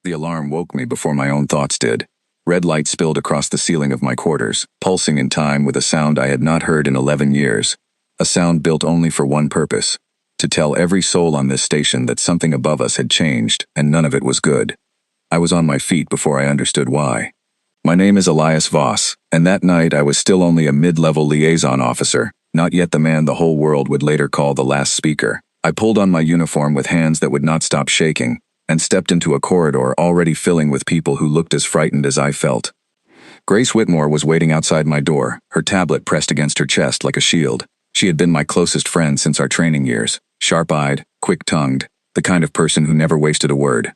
The alarm woke me before my own thoughts did. Red light spilled across the ceiling of my quarters, pulsing in time with a sound I had not heard in 11 years. A sound built only for one purpose: to tell every soul on this station that something above us had changed, and none of it was good. I was on my feet before I understood why. My name is Elias Voss, and that night I was still only a mid-level liaison officer, not yet the man the whole world would later call the last speaker. I pulled on my uniform with hands that would not stop shaking, and stepped into a corridor already filling with people who looked as frightened as I felt. Grace Whitmore was waiting outside my door, her tablet pressed against her chest like a shield. She had been my closest friend since our training years, sharp-eyed, quick-tongued, the kind of person who never wasted a word.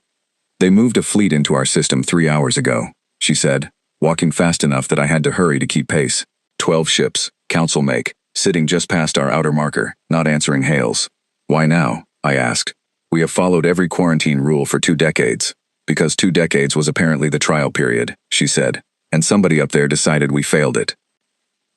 "They moved a fleet into our system 3 hours ago," she said, walking fast enough that I had to hurry to keep pace. 12 ships, council make, sitting just past our outer marker, not answering hails. "Why now?" I asked. "We have followed every quarantine rule for 2 decades. Because 2 decades was apparently the trial period," she said, "and somebody up there decided we failed it."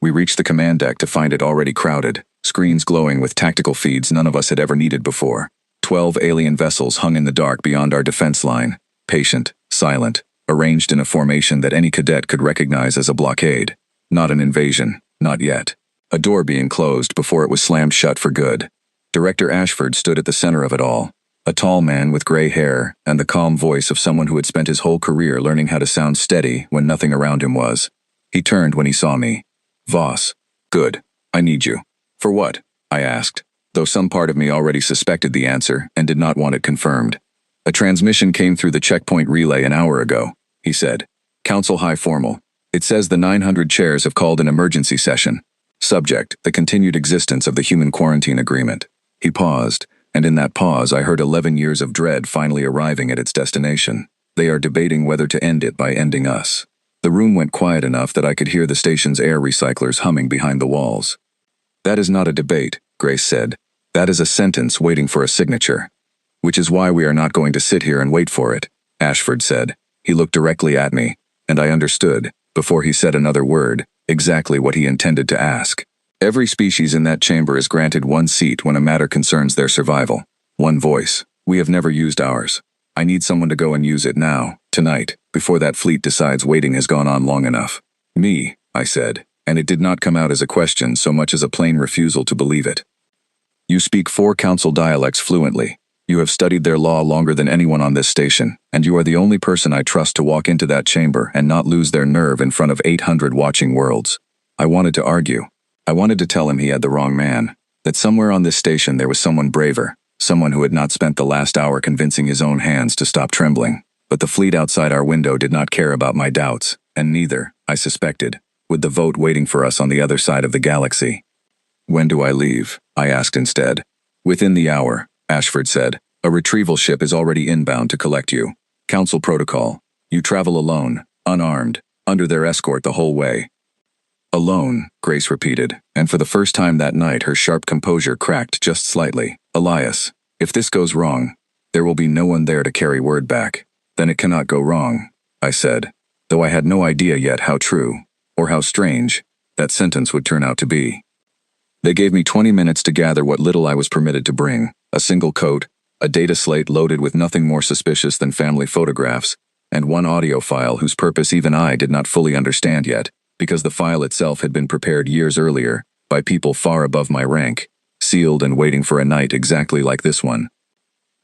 We reached the command deck to find it already crowded, screens glowing with tactical feeds none of us had ever needed before. 12 alien vessels hung in the dark beyond our defense line, patient, silent, arranged in a formation that any cadet could recognize as a blockade. Not an invasion, not yet. A door being closed before it was slammed shut for good. Director Ashford stood at the center of it all, a tall man with gray hair and the calm voice of someone who had spent his whole career learning how to sound steady when nothing around him was. He turned when he saw me. "Voss. Good. I need you." "For what?" I asked, though some part of me already suspected the answer and did not want it confirmed. "A transmission came through the checkpoint relay an hour ago," he said. "Council High Formal. It says the 900 chairs have called an emergency session. Subject, the continued existence of the human quarantine agreement." He paused, and in that pause I heard 11 years of dread finally arriving at its destination. They are debating whether to end it by ending us. The room went quiet enough that I could hear the station's air recyclers humming behind the walls. "That is not a debate," Grace said. "That is a sentence waiting for a signature." "Which is why we are not going to sit here and wait for it," Ashford said. He looked directly at me, and I understood, before he said another word, exactly what he intended to ask. "Every species in that chamber is granted 1 seat when a matter concerns their survival. 1 voice. We have never used ours. I need someone to go and use it now, tonight, before that fleet decides waiting has gone on long enough." "Me," I said, and it did not come out as a question so much as a plain refusal to believe it. "You speak 4 council dialects fluently. You have studied their law longer than anyone on this station, and you are the only person I trust to walk into that chamber and not lose their nerve in front of 800 watching worlds." I wanted to argue. I wanted to tell him he had the wrong man, that somewhere on this station there was someone braver, someone who had not spent the last hour convincing his own hands to stop trembling. But the fleet outside our window did not care about my doubts, and neither, I suspected, would the vote waiting for us on the other side of the galaxy. "When do I leave?" I asked instead. "Within the hour," Ashford said. "A retrieval ship is already inbound to collect you. Council protocol. You travel alone, unarmed, under their escort the whole way." "Alone," Grace repeated, and for the first time that night her sharp composure cracked just slightly. "Elias, if this goes wrong, there will be no one there to carry word back." "Then it cannot go wrong," I said, though I had no idea yet how true, or how strange, that sentence would turn out to be. They gave me 20 minutes to gather what little I was permitted to bring: a single coat, a data slate loaded with nothing more suspicious than family photographs, and 1 audio file whose purpose even I did not fully understand yet, because the file itself had been prepared years earlier, by people far above my rank, sealed and waiting for a night exactly like this one.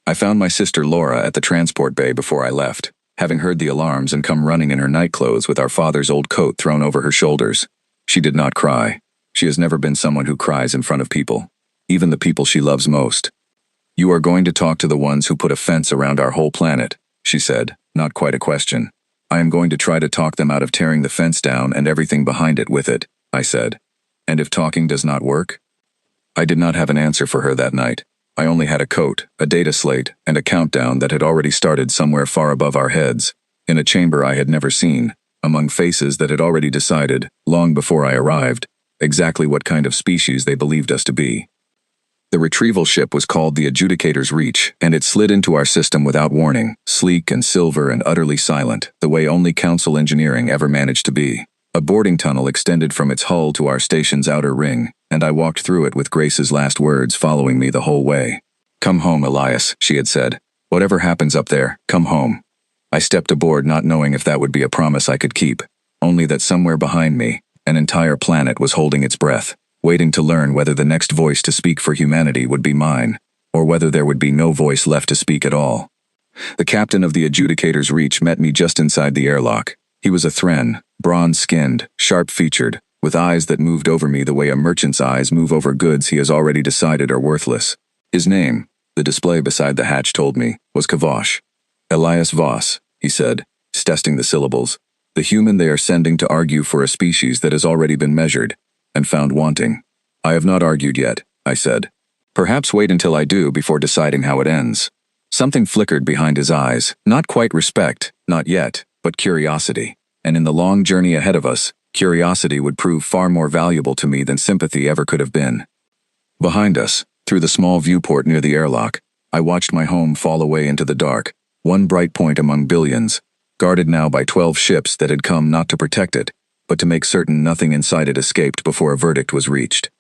I found my sister Laura at the transport bay before I left, having heard the alarms and come running in her nightclothes with our father's old coat thrown over her shoulders. She did not cry. She has never been someone who cries in front of people, even the people she loves most. "You are going to talk to the ones who put a fence around our whole planet," she said, not quite a question. "I am going to try to talk them out of tearing the fence down and everything behind it with it," I said. "And if talking does not work?" I did not have an answer for her that night. I only had a coat, a data slate, and a countdown that had already started somewhere far above our heads, in a chamber I had never seen, among faces that had already decided, long before I arrived, exactly what kind of species they believed us to be. The retrieval ship was called the Adjudicator's Reach, and it slid into our system without warning, sleek and silver and utterly silent, the way only Council engineering ever managed to be. A boarding tunnel extended from its hull to our station's outer ring, and I walked through it with Grace's last words following me the whole way. "Come home, Elias," she had said. "Whatever happens up there, come home." I stepped aboard not knowing if that would be a promise I could keep, only that somewhere behind me, an entire planet was holding its breath, waiting to learn whether the next voice to speak for humanity would be mine, or whether there would be no voice left to speak at all. The captain of the Adjudicator's Reach met me just inside the airlock. He was a Thren, bronze-skinned, sharp-featured, with eyes that moved over me the way a merchant's eyes move over goods he has already decided are worthless. His name, the display beside the hatch told me, was Kavash. Elias Voss, he said, testing the syllables. The human they are sending to argue for a species that has already been measured, and found wanting. I have not argued yet, I said. Perhaps wait until I do before deciding how it ends. Something flickered behind his eyes, not quite respect, not yet, but curiosity. And in the long journey ahead of us, curiosity would prove far more valuable to me than sympathy ever could have been. Behind us, through the small viewport near the airlock, I watched my home fall away into the dark, one bright point among billions, guarded now by 12 ships that had come not to protect it, but to make certain nothing inside it escaped before a verdict was reached.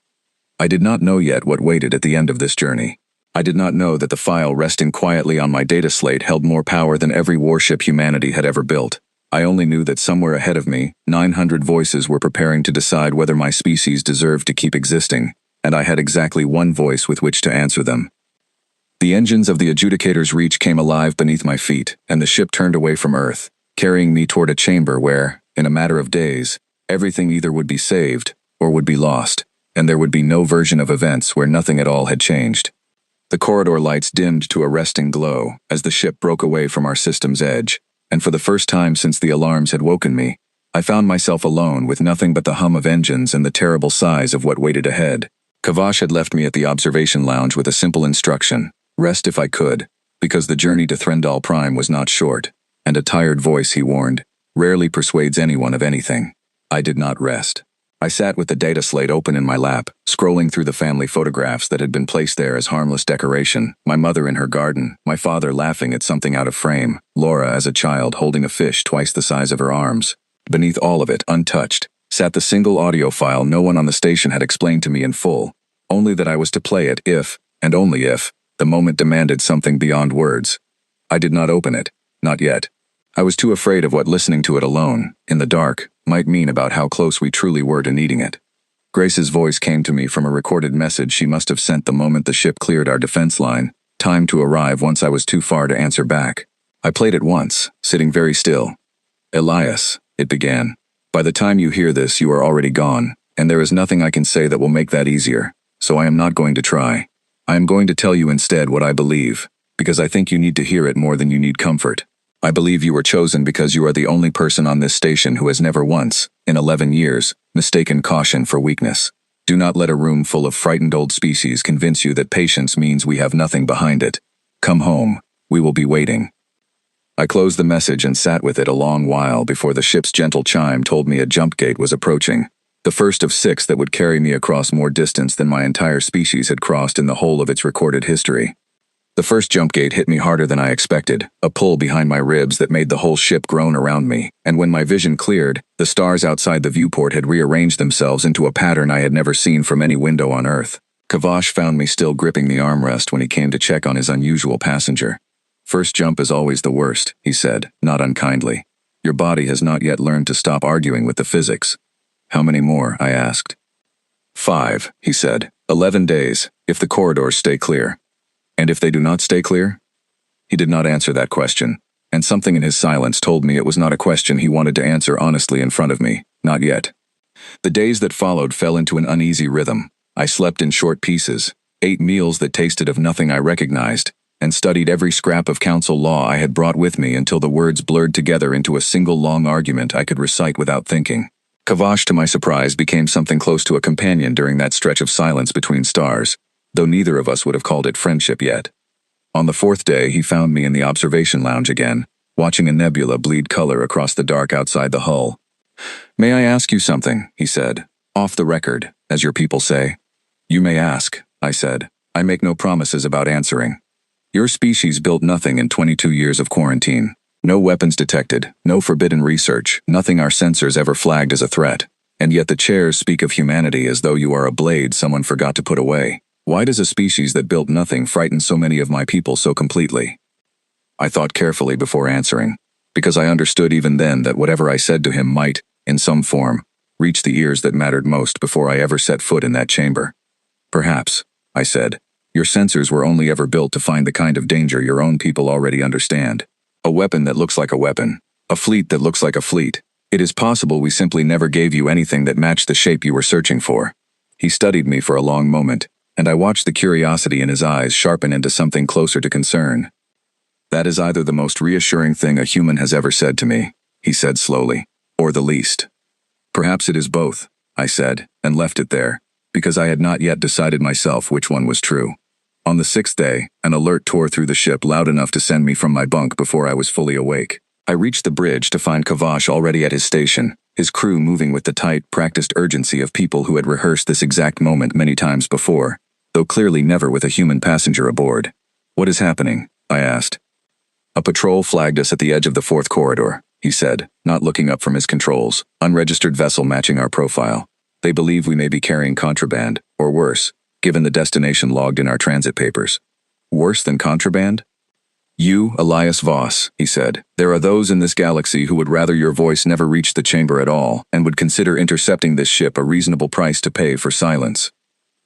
I did not know yet what waited at the end of this journey. I did not know that the file resting quietly on my data slate held more power than every warship humanity had ever built. I only knew that somewhere ahead of me, 900 voices were preparing to decide whether my species deserved to keep existing, and I had exactly one voice with which to answer them. The engines of the Adjudicator's Reach came alive beneath my feet, and the ship turned away from Earth, carrying me toward a chamber where, in a matter of days, everything either would be saved or would be lost, and there would be no version of events where nothing at all had changed. The corridor lights dimmed to a resting glow as the ship broke away from our system's edge, and for the first time since the alarms had woken me, I found myself alone with nothing but the hum of engines and the terrible size of what waited ahead. Kavash had left me at the observation lounge with a simple instruction: rest if I could, because the journey to Threndal Prime was not short, and a tired voice, he warned, rarely persuades anyone of anything. I did not rest. I sat with the data slate open in my lap, scrolling through the family photographs that had been placed there as harmless decoration, my mother in her garden, my father laughing at something out of frame, Laura as a child holding a fish twice the size of her arms. Beneath all of it, untouched, sat the single audio file no one on the station had explained to me in full, only that I was to play it if, and only if, the moment demanded something beyond words. I did not open it, not yet. I was too afraid of what listening to it alone, in the dark, might mean about how close we truly were to needing it. Grace's voice came to me from a recorded message she must have sent the moment the ship cleared our defense line, time to arrive once I was too far to answer back. I played it once, sitting very still. Elias, it began. By the time you hear this, you are already gone, and there is nothing I can say that will make that easier, so I am not going to try. I am going to tell you instead what I believe, because I think you need to hear it more than you need comfort. I believe you were chosen because you are the only person on this station who has never once, in 11 years, mistaken caution for weakness. Do not let a room full of frightened old species convince you that patience means we have nothing behind it. Come home. We will be waiting. I closed the message and sat with it a long while before the ship's gentle chime told me a jump gate was approaching, the first of 6 that would carry me across more distance than my entire species had crossed in the whole of its recorded history. The first jump gate hit me harder than I expected, a pull behind my ribs that made the whole ship groan around me, and when my vision cleared, the stars outside the viewport had rearranged themselves into a pattern I had never seen from any window on Earth. Kavash found me still gripping the armrest when he came to check on his unusual passenger. First jump is always the worst, he said, not unkindly. Your body has not yet learned to stop arguing with the physics. How many more? I asked. 5, he said. 11 days, if the corridors stay clear. And if they do not stay clear? He did not answer that question, and something in his silence told me it was not a question he wanted to answer honestly in front of me, not yet. The days that followed fell into an uneasy rhythm. I slept in short pieces, ate meals that tasted of nothing I recognized, and studied every scrap of council law I had brought with me until the words blurred together into a single long argument I could recite without thinking. Kavash, to my surprise, became something close to a companion during that stretch of silence between stars, though neither of us would have called it friendship yet. On the 4th day, he found me in the observation lounge again, watching a nebula bleed color across the dark outside the hull. May I ask you something, he said, off the record, as your people say. You may ask, I said. I make no promises about answering. Your species built nothing in 22 years of quarantine. No weapons detected, no forbidden research, nothing our sensors ever flagged as a threat. And yet the chairs speak of humanity as though you are a blade someone forgot to put away. Why does a species that built nothing frighten so many of my people so completely? I thought carefully before answering. because I understood even then that whatever I said to him might, in some form, reach the ears that mattered most before I ever set foot in that chamber. Perhaps, I said, your sensors were only ever built to find the kind of danger your own people already understand. A weapon that looks like a weapon. A fleet that looks like a fleet. It is possible we simply never gave you anything that matched the shape you were searching for. He studied me for a long moment, and I watched the curiosity in his eyes sharpen into something closer to concern. That is either the most reassuring thing a human has ever said to me, he said slowly, or the least. Perhaps it is both, I said, and left it there, because I had not yet decided myself which one was true. On the 6th day, an alert tore through the ship loud enough to send me from my bunk before I was fully awake. I reached the bridge to find Kavash already at his station, his crew moving with the tight, practiced urgency of people who had rehearsed this exact moment many times before, though clearly never with a human passenger aboard. What is happening? I asked. A patrol flagged us at the edge of the 4th corridor, he said, not looking up from his controls. Unregistered vessel matching our profile. They believe we may be carrying contraband, or worse, given the destination logged in our transit papers. Worse than contraband? You, Elias Voss, he said, there are those in this galaxy who would rather your voice never reached the chamber at all, and would consider intercepting this ship a reasonable price to pay for silence.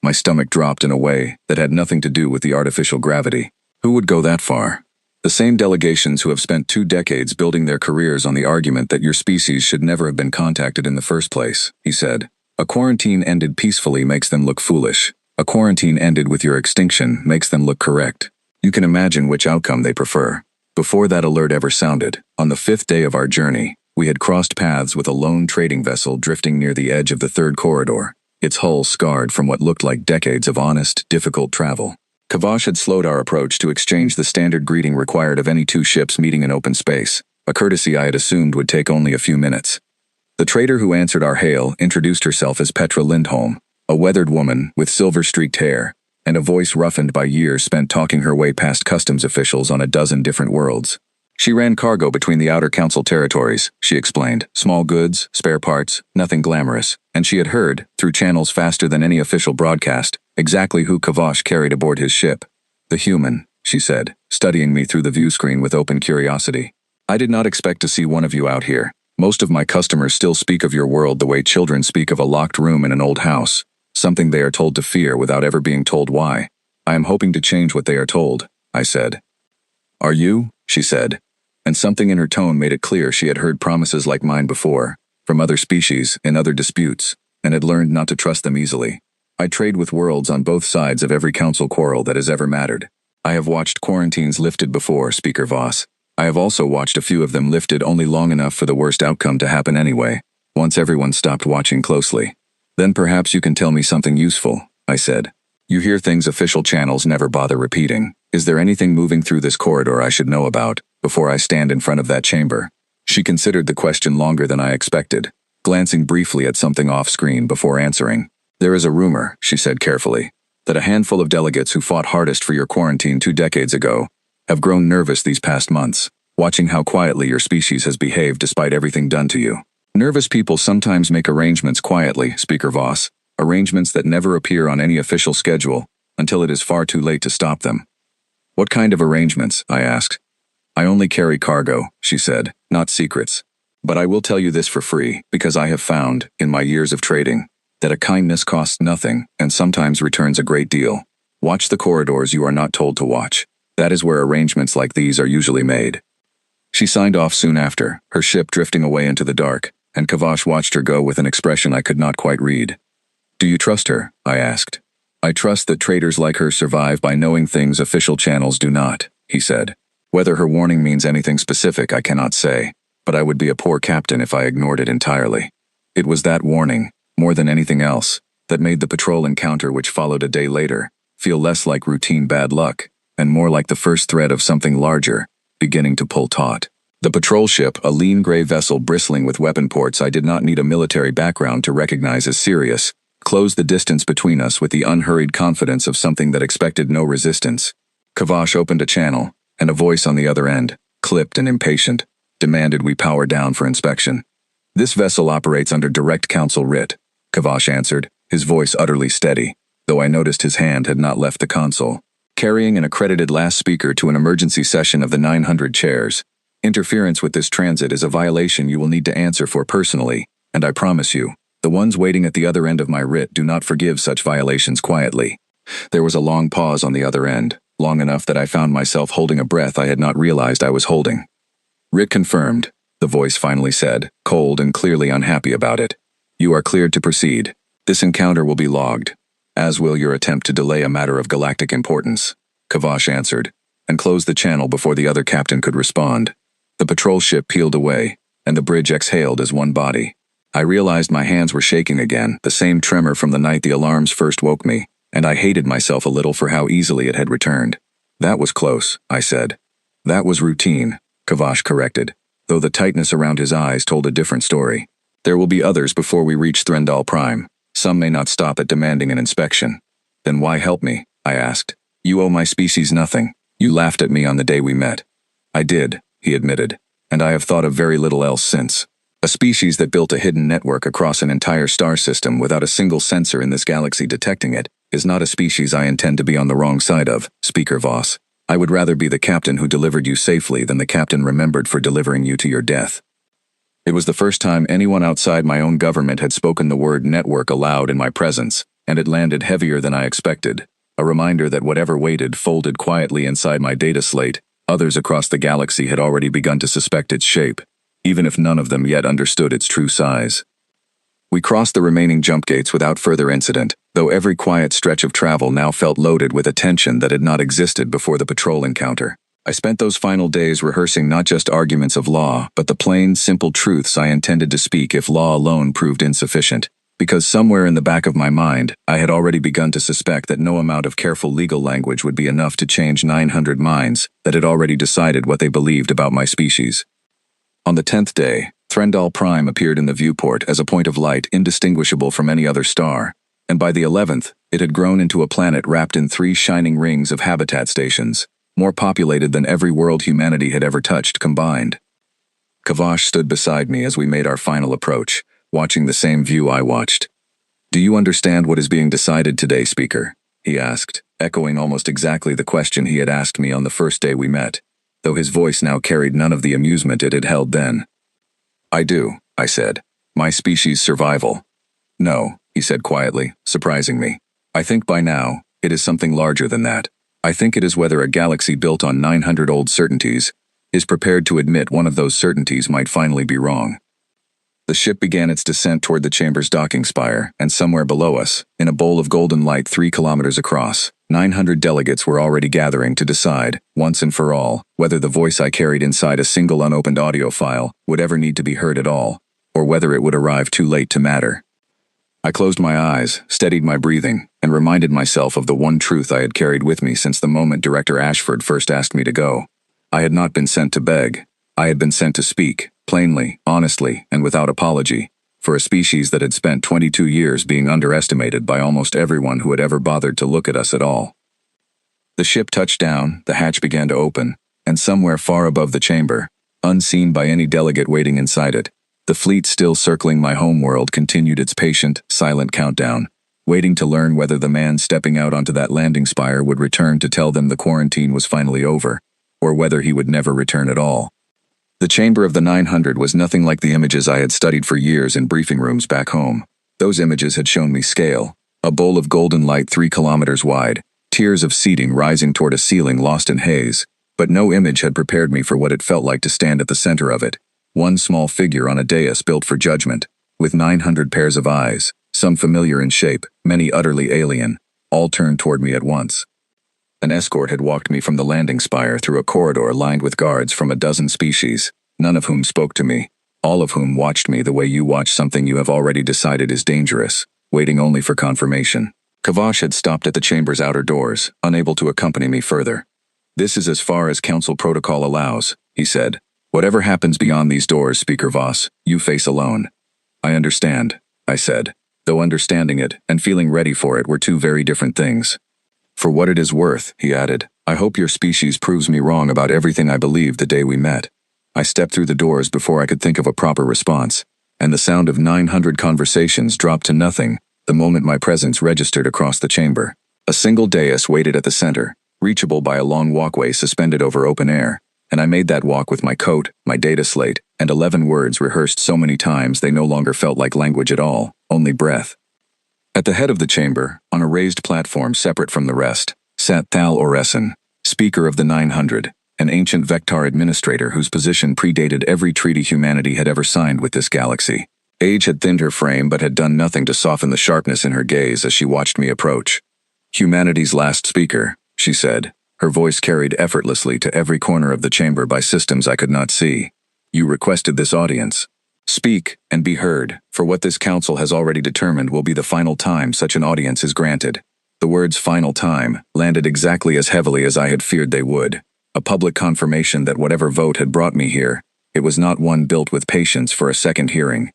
My stomach dropped in a way that had nothing to do with the artificial gravity. Who would go that far? The same delegations who have spent 2 decades building their careers on the argument that your species should never have been contacted in the first place, he said. A quarantine ended peacefully makes them look foolish. A quarantine ended with your extinction makes them look correct. You can imagine which outcome they prefer. Before that alert ever sounded, on the 5th day of our journey, we had crossed paths with a lone trading vessel drifting near the edge of the 3rd corridor, its hull scarred from what looked like decades of honest, difficult travel. Kavash had slowed our approach to exchange the standard greeting required of any 2 ships meeting in open space, a courtesy I had assumed would take only a few minutes. The trader who answered our hail introduced herself as Petra Lindholm, a weathered woman with silver-streaked hair, and a voice roughened by years spent talking her way past customs officials on a dozen different worlds. She ran cargo between the Outer Council territories, she explained. Small goods, spare parts, nothing glamorous, and she had heard, through channels faster than any official broadcast, exactly who Kavash carried aboard his ship. The human, she said, studying me through the view screen with open curiosity. I did not expect to see one of you out here. Most of my customers still speak of your world the way children speak of a locked room in an old house. Something they are told to fear without ever being told why. I am hoping to change what they are told, I said. Are you? She said, and something in her tone made it clear she had heard promises like mine before, from other species, in other disputes, and had learned not to trust them easily. I trade with worlds on both sides of every council quarrel that has ever mattered. I have watched quarantines lifted before, Speaker Voss. I have also watched a few of them lifted only long enough for the worst outcome to happen anyway, once everyone stopped watching closely. Then perhaps you can tell me something useful, I said. You hear things official channels never bother repeating. Is there anything moving through this corridor I should know about, before I stand in front of that chamber? She considered the question longer than I expected, glancing briefly at something off-screen before answering. There is a rumor, she said carefully, that a handful of delegates who fought hardest for your quarantine 2 decades ago have grown nervous these past months, watching how quietly your species has behaved despite everything done to you. Nervous people sometimes make arrangements quietly, Speaker Voss, arrangements that never appear on any official schedule until it is far too late to stop them. What kind of arrangements? I asked. I only carry cargo, she said, not secrets. But I will tell you this for free, because I have found, in my years of trading, that a kindness costs nothing and sometimes returns a great deal. Watch the corridors you are not told to watch. That is where arrangements like these are usually made. She signed off soon after, her ship drifting away into the dark, and Kavash watched her go with an expression I could not quite read. Do you trust her? I asked. I trust that traders like her survive by knowing things official channels do not, he said. Whether her warning means anything specific I cannot say, but I would be a poor captain if I ignored it entirely. It was that warning, more than anything else, that made the patrol encounter which followed a day later feel less like routine bad luck, and more like the first thread of something larger, beginning to pull taut. The patrol ship, a lean gray vessel bristling with weapon ports I did not need a military background to recognize as serious, closed the distance between us with the unhurried confidence of something that expected no resistance. Kavash opened a channel, and a voice on the other end, clipped and impatient, demanded we power down for inspection. This vessel operates under direct council writ, Kavash answered, his voice utterly steady, though I noticed his hand had not left the console. Carrying an accredited last speaker to an emergency session of the 900 chairs, Interference with this transit is a violation you will need to answer for personally, and I promise you, the ones waiting at the other end of my writ do not forgive such violations quietly. There was a long pause on the other end, long enough that I found myself holding a breath I had not realized I was holding. "Writ confirmed," the voice finally said, cold and clearly unhappy about it. "You are cleared to proceed. This encounter will be logged, as will your attempt to delay a matter of galactic importance," Kavash answered, and closed the channel before the other captain could respond. The patrol ship peeled away, and the bridge exhaled as one body. I realized my hands were shaking again, the same tremor from the night the alarms first woke me, and I hated myself a little for how easily it had returned. "That was close," I said. "That was routine," Kavash corrected, though the tightness around his eyes told a different story. "There will be others before we reach Threndal Prime. Some may not stop at demanding an inspection." "Then why help me?" I asked. "You owe my species nothing. You laughed at me on the day we met." "I did," he admitted, "and I have thought of very little else since. A species that built a hidden network across an entire star system without a single sensor in this galaxy detecting it is not a species I intend to be on the wrong side of, Speaker Voss. I would rather be the captain who delivered you safely than the captain remembered for delivering you to your death." It was the first time anyone outside my own government had spoken the word network aloud in my presence, and it landed heavier than I expected, a reminder that whatever waited folded quietly inside my data slate. Others across the galaxy had already begun to suspect its shape, even if none of them yet understood its true size. We crossed the remaining jump gates without further incident, though every quiet stretch of travel now felt loaded with a tension that had not existed before the patrol encounter. I spent those final days rehearsing not just arguments of law, but the plain, simple truths I intended to speak if law alone proved insufficient. Because somewhere in the back of my mind, I had already begun to suspect that no amount of careful legal language would be enough to change 900 minds that had already decided what they believed about my species. On the 10th day, Threndal Prime appeared in the viewport as a point of light indistinguishable from any other star, and by the 11th, it had grown into a planet wrapped in 3 shining rings of habitat stations, more populated than every world humanity had ever touched combined. Kavash stood beside me as we made our final approach, watching the same view I watched. "Do you understand what is being decided today, Speaker?" he asked, echoing almost exactly the question he had asked me on the first day we met, though his voice now carried none of the amusement it had held then. "I do," I said. "My species' survival." "No," he said quietly, surprising me. "I think by now, it is something larger than that. I think it is whether a galaxy built on 900 old certainties is prepared to admit one of those certainties might finally be wrong." The ship began its descent toward the chamber's docking spire, and somewhere below us, in a bowl of golden light 3 kilometers across, 900 delegates were already gathering to decide, once and for all, whether the voice I carried inside a single unopened audio file would ever need to be heard at all, or whether it would arrive too late to matter. I closed my eyes, steadied my breathing, and reminded myself of the one truth I had carried with me since the moment Director Ashford first asked me to go. I had not been sent to beg. I had been sent to speak, plainly, honestly, and without apology, for a species that had spent 22 years being underestimated by almost everyone who had ever bothered to look at us at all. The ship touched down, the hatch began to open, and somewhere far above the chamber, unseen by any delegate waiting inside it, the fleet still circling my homeworld continued its patient, silent countdown, waiting to learn whether the man stepping out onto that landing spire would return to tell them the quarantine was finally over, or whether he would never return at all. The chamber of the 900 was nothing like the images I had studied for years in briefing rooms back home. Those images had shown me scale, a bowl of golden light 3 kilometers wide, tiers of seating rising toward a ceiling lost in haze, but no image had prepared me for what it felt like to stand at the center of it, one small figure on a dais built for judgment, with 900 pairs of eyes, some familiar in shape, many utterly alien, all turned toward me at once. An escort had walked me from the landing spire through a corridor lined with guards from a dozen species, none of whom spoke to me, all of whom watched me the way you watch something you have already decided is dangerous, waiting only for confirmation. Kavash had stopped at the chamber's outer doors, unable to accompany me further. "This is as far as council protocol allows," he said. "Whatever happens beyond these doors, Speaker Voss, you face alone." "I understand," I said, though understanding it and feeling ready for it were two very different things. "For what it is worth," he added, "I hope your species proves me wrong about everything I believed the day we met." I stepped through the doors before I could think of a proper response, and the sound of 900 conversations dropped to nothing the moment my presence registered across the chamber. A single dais waited at the center, reachable by a long walkway suspended over open air, and I made that walk with my coat, my data slate, and 11 words rehearsed so many times they no longer felt like language at all, only breath. At the head of the chamber, on a raised platform separate from the rest, sat Thal Oreson, Speaker of the 900, an ancient Vectar administrator whose position predated every treaty humanity had ever signed with this galaxy. Age had thinned her frame but had done nothing to soften the sharpness in her gaze as she watched me approach. "Humanity's last speaker," she said, her voice carried effortlessly to every corner of the chamber by systems I could not see. "You requested this audience. Speak and be heard, for what this council has already determined will be the final time such an audience is granted." The words "final time" landed exactly as heavily as I had feared they would, a public confirmation that whatever vote had brought me here, it was not one built with patience for a second hearing.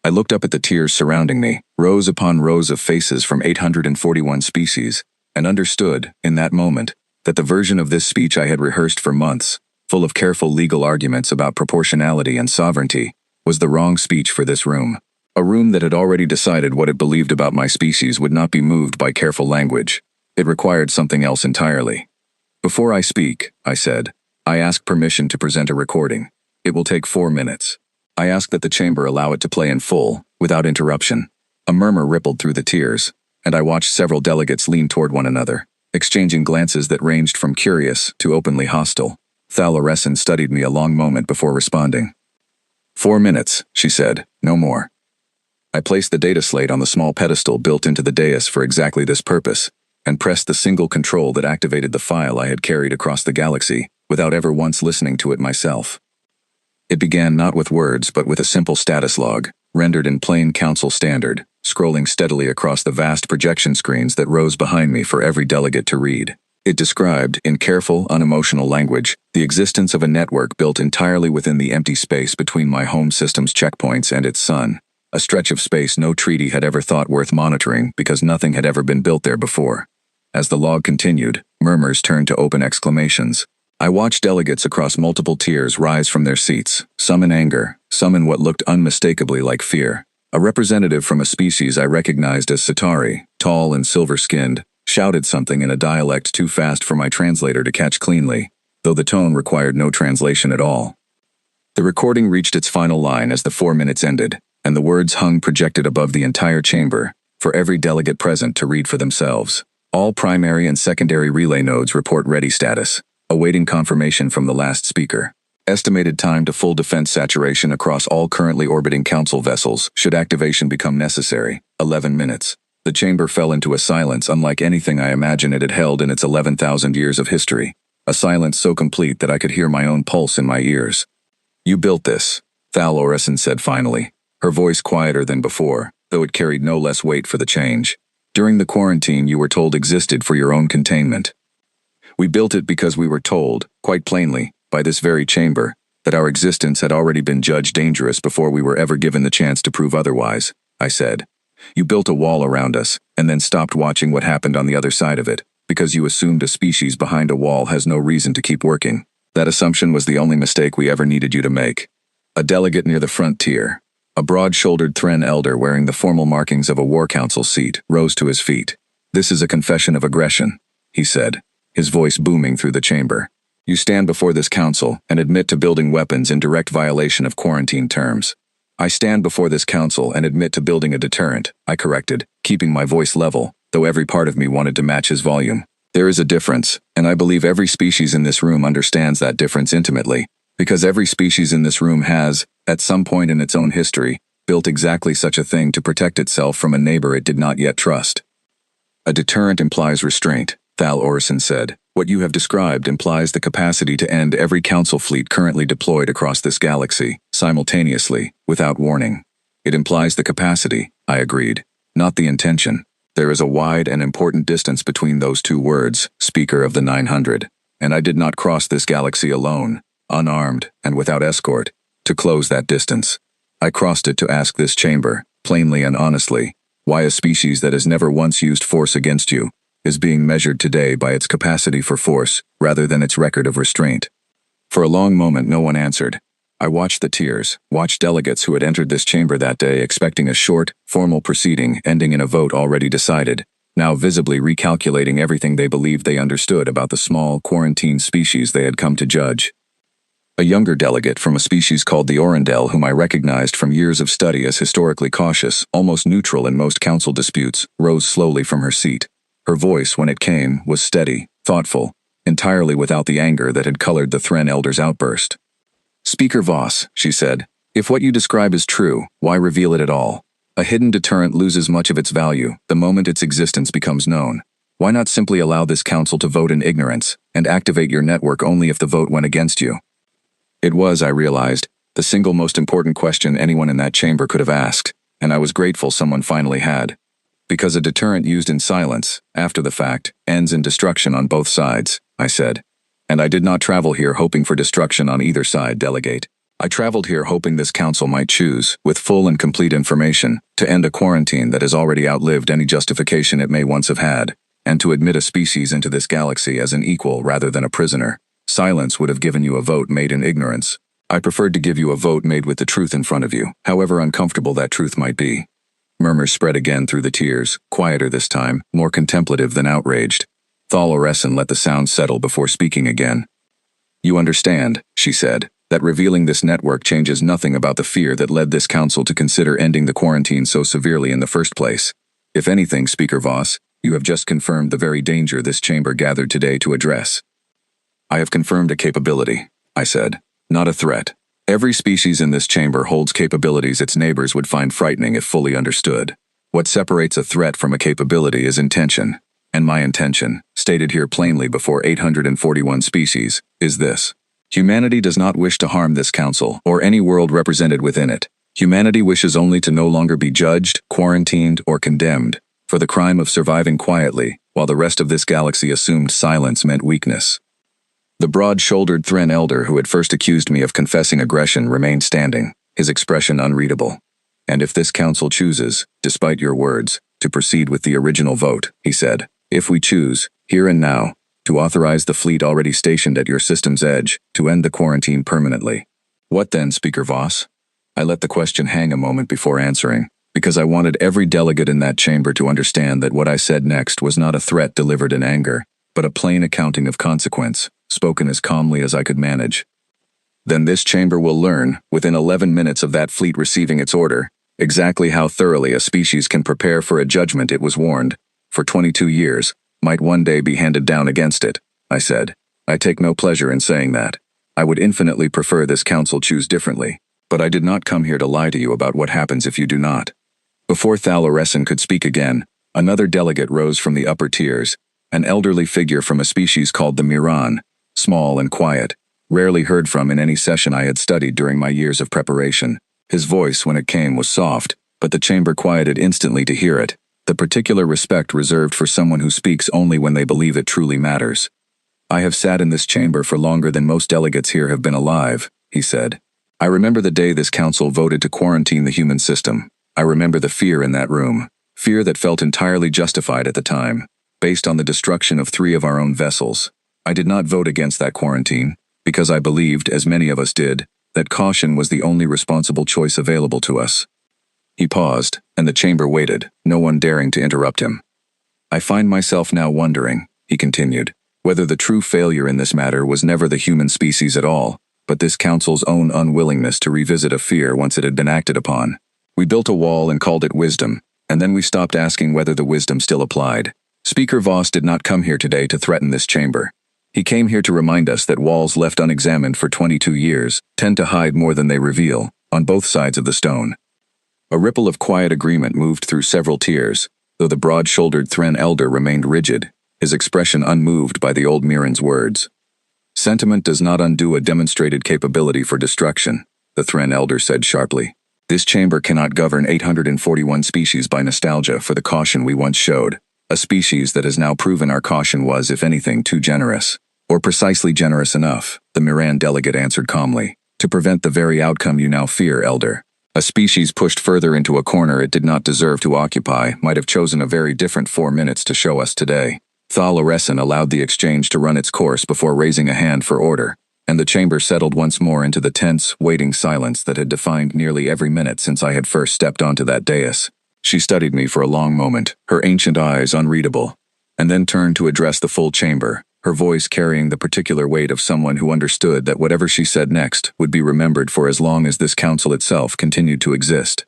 I looked up at the tiers surrounding me, rows upon rows of faces from 841 species, and understood, in that moment, that the version of this speech I had rehearsed for months, full of careful legal arguments about proportionality and sovereignty, was the wrong speech for this room. A room that had already decided what it believed about my species would not be moved by careful language. It required something else entirely. "Before I speak," I said, "I ask permission to present a recording. It will take 4 minutes. I ask that the chamber allow it to play in full, without interruption." A murmur rippled through the tiers, and I watched several delegates lean toward one another, exchanging glances that ranged from curious to openly hostile. Thal Oreson studied me a long moment before responding. "4 minutes," she said, "no more." I placed the data slate on the small pedestal built into the dais for exactly this purpose, and pressed the single control that activated the file I had carried across the galaxy, without ever once listening to it myself. It began not with words but with a simple status log, rendered in plain council standard, scrolling steadily across the vast projection screens that rose behind me for every delegate to read. It described, in careful, unemotional language, the existence of a network built entirely within the empty space between my home system's checkpoints and its sun, a stretch of space no treaty had ever thought worth monitoring because nothing had ever been built there before. As the log continued, murmurs turned to open exclamations. I watched delegates across multiple tiers rise from their seats, some in anger, some in what looked unmistakably like fear. A representative from a species I recognized as Storie, tall and silver-skinned, shouted something in a dialect too fast for my translator to catch cleanly, though the tone required no translation at all. The recording reached its final line as the 4 minutes ended, and the words hung projected above the entire chamber, for every delegate present to read for themselves. All primary and secondary relay nodes report ready status, awaiting confirmation from the last speaker. Estimated time to full defense saturation across all currently orbiting council vessels, should activation become necessary, 11 minutes. The chamber fell into a silence unlike anything I imagine it had held in its 11,000 years of history, a silence so complete that I could hear my own pulse in my ears. "You built this," Thal Oreson said finally, her voice quieter than before, though it carried no less weight for the change. "During the quarantine you were told existed for your own containment. We built it because we were told, quite plainly, by this very chamber, that our existence had already been judged dangerous before we were ever given the chance to prove otherwise," I said. "You built a wall around us, and then stopped watching what happened on the other side of it, because you assumed a species behind a wall has no reason to keep working. That assumption was the only mistake we ever needed you to make." A delegate near the front tier, a broad-shouldered Thren elder wearing the formal markings of a war council seat, rose to his feet. "This is a confession of aggression," he said, his voice booming through the chamber. "You stand before this council and admit to building weapons in direct violation of quarantine terms." "I stand before this council and admit to building a deterrent," I corrected, keeping my voice level, though every part of me wanted to match his volume. "There is a difference, and I believe every species in this room understands that difference intimately, because every species in this room has, at some point in its own history, built exactly such a thing to protect itself from a neighbor it did not yet trust." "A deterrent implies restraint," Thal Oreson said. "What you have described implies the capacity to end every council fleet currently deployed across this galaxy, simultaneously, without warning." "It implies the capacity," I agreed, "not the intention. There is a wide and important distance between those two words, Speaker of the 900, and I did not cross this galaxy alone, unarmed and without escort, to close that distance. I crossed it to ask this chamber, plainly and honestly, why a species that has never once used force against you is being measured today by its capacity for force rather than its record of restraint." For a long moment no one answered. I watched the tiers, watched delegates who had entered this chamber that day expecting a short, formal proceeding ending in a vote already decided, now visibly recalculating everything they believed they understood about the small, quarantined species they had come to judge. A younger delegate from a species called the Orindel, whom I recognized from years of study as historically cautious, almost neutral in most council disputes, rose slowly from her seat. Her voice, when it came, was steady, thoughtful, entirely without the anger that had colored the Thren elder's outburst. "Speaker Voss," she said, "if what you describe is true, why reveal it at all? A hidden deterrent loses much of its value the moment its existence becomes known. Why not simply allow this council to vote in ignorance, and activate your network only if the vote went against you?" It was, I realized, the single most important question anyone in that chamber could have asked, and I was grateful someone finally had. Because a deterrent used in silence, after the fact, ends in destruction on both sides, I said. And I did not travel here hoping for destruction on either side, delegate. I traveled here hoping this council might choose, with full and complete information, to end a quarantine that has already outlived any justification it may once have had, and to admit a species into this galaxy as an equal rather than a prisoner. Silence would have given you a vote made in ignorance. I preferred to give you a vote made with the truth in front of you, however uncomfortable that truth might be. Murmurs spread again through the tiers, quieter this time, more contemplative than outraged. Thal Oressen let the sound settle before speaking again. "You understand," she said, "that revealing this network changes nothing about the fear that led this council to consider ending the quarantine so severely in the first place. If anything, Speaker Voss, you have just confirmed the very danger this chamber gathered today to address." "I have confirmed a capability," I said, "not a threat. Every species in this chamber holds capabilities its neighbors would find frightening if fully understood. What separates a threat from a capability is intention, and my intention, stated here plainly before 841 species, is this. Humanity does not wish to harm this council, or any world represented within it. Humanity wishes only to no longer be judged, quarantined, or condemned, for the crime of surviving quietly, while the rest of this galaxy assumed silence meant weakness." The broad-shouldered Thren elder who had first accused me of confessing aggression remained standing, his expression unreadable. "And if this council chooses, despite your words, to proceed with the original vote," he said, "if we choose, here and now, to authorize the fleet already stationed at your system's edge, to end the quarantine permanently. What then, Speaker Voss?" I let the question hang a moment before answering, because I wanted every delegate in that chamber to understand that what I said next was not a threat delivered in anger, but a plain accounting of consequence, spoken as calmly as I could manage. "Then this chamber will learn, within 11 minutes of that fleet receiving its order, exactly how thoroughly a species can prepare for a judgment it was warned, for 22 years, might one day be handed down against it," I said. "I take no pleasure in saying that. I would infinitely prefer this council choose differently, but I did not come here to lie to you about what happens if you do not." Before Thal Oressen could speak again, another delegate rose from the upper tiers, an elderly figure from a species called the Miran, small and quiet, rarely heard from in any session I had studied during my years of preparation. His voice, when it came, was soft, but the chamber quieted instantly to hear it, the particular respect reserved for someone who speaks only when they believe it truly matters. "I have sat in this chamber for longer than most delegates here have been alive," he said. "I remember the day this council voted to quarantine the human system. I remember the fear in that room, fear that felt entirely justified at the time, based on the destruction of 3 of our own vessels. I did not vote against that quarantine, because I believed, as many of us did, that caution was the only responsible choice available to us." He paused, and the chamber waited, no one daring to interrupt him. "I find myself now wondering," he continued, "whether the true failure in this matter was never the human species at all, but this council's own unwillingness to revisit a fear once it had been acted upon. We built a wall and called it wisdom, and then we stopped asking whether the wisdom still applied. Speaker Voss did not come here today to threaten this chamber. He came here to remind us that walls left unexamined for 22 years tend to hide more than they reveal, on both sides of the stone." A ripple of quiet agreement moved through several tiers, though the broad-shouldered Thren elder remained rigid, his expression unmoved by the old Miran's words. "Sentiment does not undo a demonstrated capability for destruction," the Thren elder said sharply. "This chamber cannot govern 841 species by nostalgia for the caution we once showed, a species that has now proven our caution was, if anything, too generous. Or precisely generous enough," the Miran delegate answered calmly, "to prevent the very outcome you now fear, Elder. A species pushed further into a corner it did not deserve to occupy might have chosen a very different 4 minutes to show us today." Thal Oressen allowed the exchange to run its course before raising a hand for order, and the chamber settled once more into the tense, waiting silence that had defined nearly every minute since I had first stepped onto that dais. She studied me for a long moment, her ancient eyes unreadable, and then turned to address the full chamber, her voice carrying the particular weight of someone who understood that whatever she said next would be remembered for as long as this council itself continued to exist.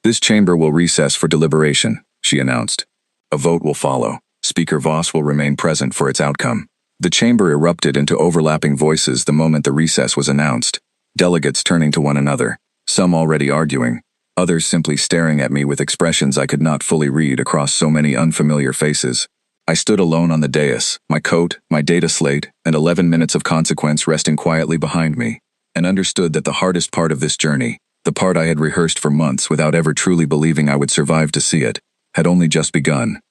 "This chamber will recess for deliberation," she announced. "A vote will follow. Speaker Voss will remain present for its outcome." The chamber erupted into overlapping voices the moment the recess was announced, delegates turning to one another, some already arguing, others simply staring at me with expressions I could not fully read across so many unfamiliar faces. I stood alone on the dais, my coat, my data slate, and 11 minutes of consequence resting quietly behind me, and understood that the hardest part of this journey, the part I had rehearsed for months without ever truly believing I would survive to see it, had only just begun.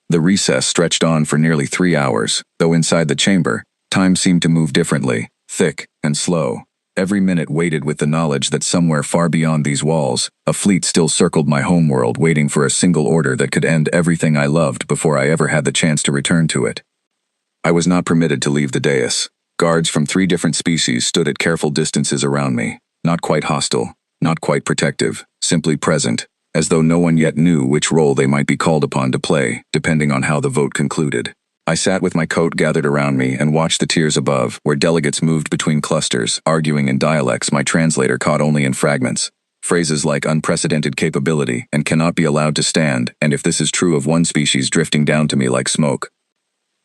The recess stretched on for nearly 3 hours, though inside the chamber, time seemed to move differently, thick and slow. Every minute waited with the knowledge that somewhere far beyond these walls, a fleet still circled my homeworld waiting for a single order that could end everything I loved before I ever had the chance to return to it. I was not permitted to leave the dais. Guards from 3 different species stood at careful distances around me, not quite hostile, not quite protective, simply present, as though no one yet knew which role they might be called upon to play, depending on how the vote concluded. I sat with my coat gathered around me and watched the tiers above, where delegates moved between clusters, arguing in dialects my translator caught only in fragments. Phrases like unprecedented capability and cannot be allowed to stand, and if this is true of one species drifting down to me like smoke.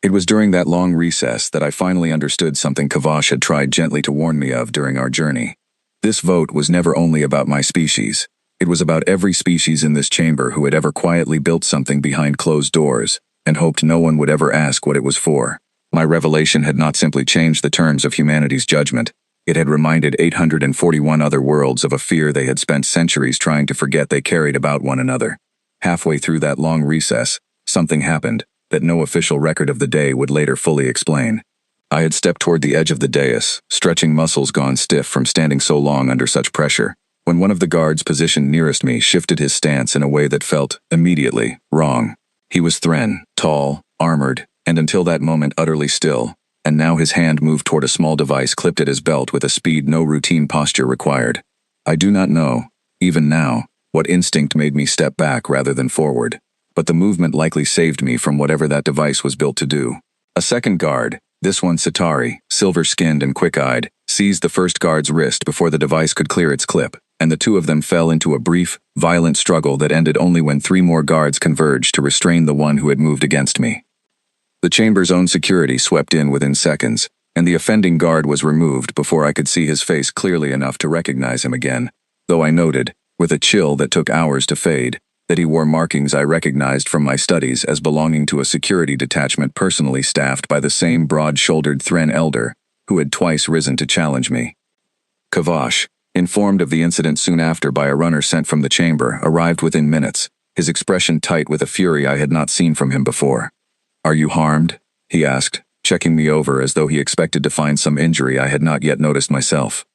It was during that long recess that I finally understood something Kavash had tried gently to warn me of during our journey. This vote was never only about my species. It was about every species in this chamber who had ever quietly built something behind closed doors, and hoped no one would ever ask what it was for. My revelation had not simply changed the terms of humanity's judgment. It had reminded 841 other worlds of a fear they had spent centuries trying to forget they carried about one another. Halfway through that long recess, something happened that no official record of the day would later fully explain. I had stepped toward the edge of the dais, stretching muscles gone stiff from standing so long under such pressure, when one of the guards positioned nearest me shifted his stance in a way that felt, immediately, wrong. He was Thren, tall, armored, and until that moment utterly still, and now his hand moved toward a small device clipped at his belt with a speed no routine posture required. I do not know, even now, what instinct made me step back rather than forward, but the movement likely saved me from whatever that device was built to do. A second guard, this one Sitari, silver-skinned and quick-eyed, seized the first guard's wrist before the device could clear its clip, and the two of them fell into a brief, violent struggle that ended only when 3 more guards converged to restrain the one who had moved against me. The chamber's own security swept in within seconds, and the offending guard was removed before I could see his face clearly enough to recognize him again, though I noted, with a chill that took hours to fade, that he wore markings I recognized from my studies as belonging to a security detachment personally staffed by the same broad-shouldered Thren elder, who had twice risen to challenge me. Kavash, informed of the incident soon after by a runner sent from the chamber, arrived within minutes, his expression tight with a fury I had not seen from him before. "Are you harmed?" he asked, checking me over as though he expected to find some injury I had not yet noticed myself.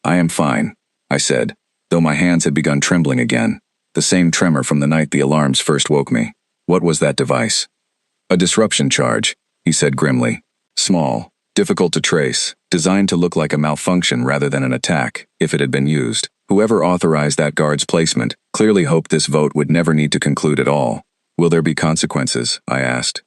"I am fine," I said, though my hands had begun trembling again, the same tremor from the night the alarms first woke me. "What was that device?" "A disruption charge," he said grimly. "Small, difficult to trace, designed to look like a malfunction rather than an attack, if it had been used. Whoever authorized that guard's placement clearly hoped this vote would never need to conclude at all. Will there be consequences?" I asked.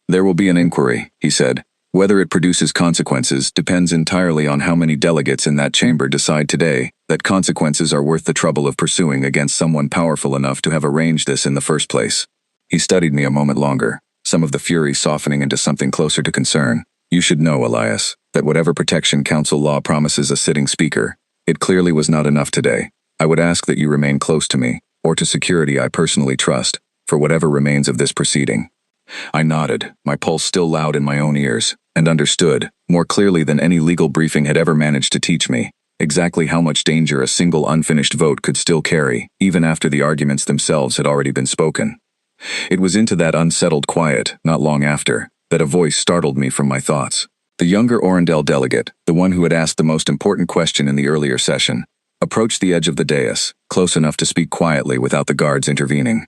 "There will be an inquiry," he said. "Whether it produces consequences depends entirely on how many delegates in that chamber decide today that consequences are worth the trouble of pursuing against someone powerful enough to have arranged this in the first place." He studied me a moment longer, some of the fury softening into something closer to concern. "You should know, Elias, that whatever protection council law promises a sitting speaker, it clearly was not enough today. I would ask that you remain close to me, or to security I personally trust, for whatever remains of this proceeding." I nodded, my pulse still loud in my own ears, and understood, more clearly than any legal briefing had ever managed to teach me, exactly how much danger a single unfinished vote could still carry, even after the arguments themselves had already been spoken. It was into that unsettled quiet, not long after, that a voice startled me from my thoughts. The younger Orendel delegate, the one who had asked the most important question in the earlier session, approached the edge of the dais, close enough to speak quietly without the guards intervening.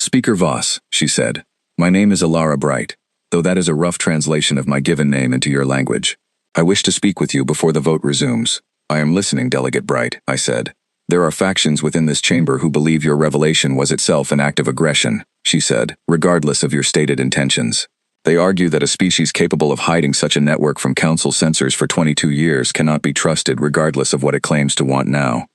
"Speaker Voss," she said, "my name is Alara Bright, though that is a rough translation of my given name into your language. I wish to speak with you before the vote resumes." "I am listening, Delegate Bright," I said. "There are factions within this chamber who believe your revelation was itself an act of aggression," she said, "regardless of your stated intentions. They argue that a species capable of hiding such a network from Council censors for 22 years cannot be trusted regardless of what it claims to want now.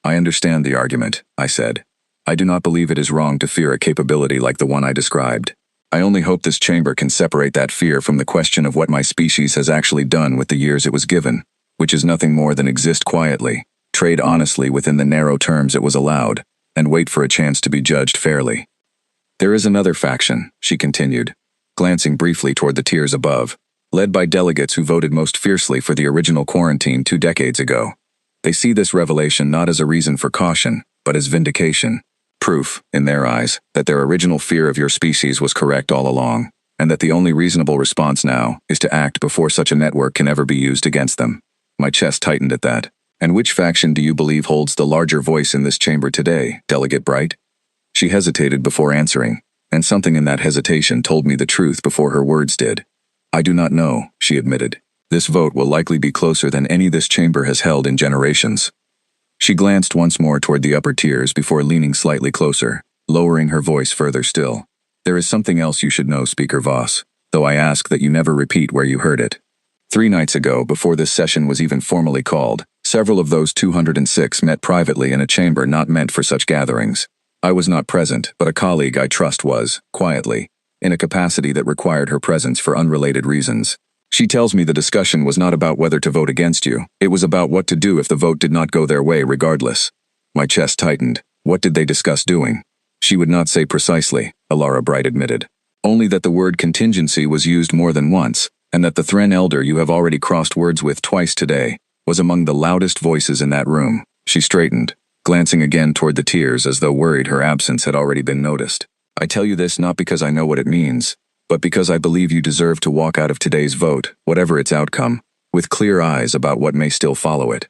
I understand the argument, I said. I do not believe it is wrong to fear a capability like the one I described. I only hope this chamber can separate that fear from the question of what my species has actually done with the years it was given, which is nothing more than exist quietly, trade honestly within the narrow terms it was allowed, and wait for a chance to be judged fairly. There is another faction, she continued, glancing briefly toward the tiers above, led by delegates who voted most fiercely for the original quarantine 2 decades ago. They see this revelation not as a reason for caution, but as vindication. Proof, in their eyes, that their original fear of your species was correct all along, and that the only reasonable response now is to act before such a network can ever be used against them. My chest tightened at that. And which faction do you believe holds the larger voice in this chamber today, Delegate Bright? She hesitated before answering, and something in that hesitation told me the truth before her words did. I do not know, she admitted. This vote will likely be closer than any this chamber has held in generations. She glanced once more toward the upper tiers before leaning slightly closer, lowering her voice further still. There is something else you should know, Speaker Voss, though I ask that you never repeat where you heard it. 3 nights ago, before this session was even formally called, several of those 206 met privately in a chamber not meant for such gatherings. I was not present, but a colleague I trust was, quietly, in a capacity that required her presence for unrelated reasons. She tells me the discussion was not about whether to vote against you, it was about what to do if the vote did not go their way regardless. My chest tightened. What did they discuss doing? She would not say precisely, Alara Bright admitted. Only that the word contingency was used more than once, and that the Thren Elder you have already crossed words with twice today was among the loudest voices in that room. She straightened, glancing again toward the tiers as though worried her absence had already been noticed. I tell you this not because I know what it means, but because I believe you deserve to walk out of today's vote, whatever its outcome, with clear eyes about what may still follow it.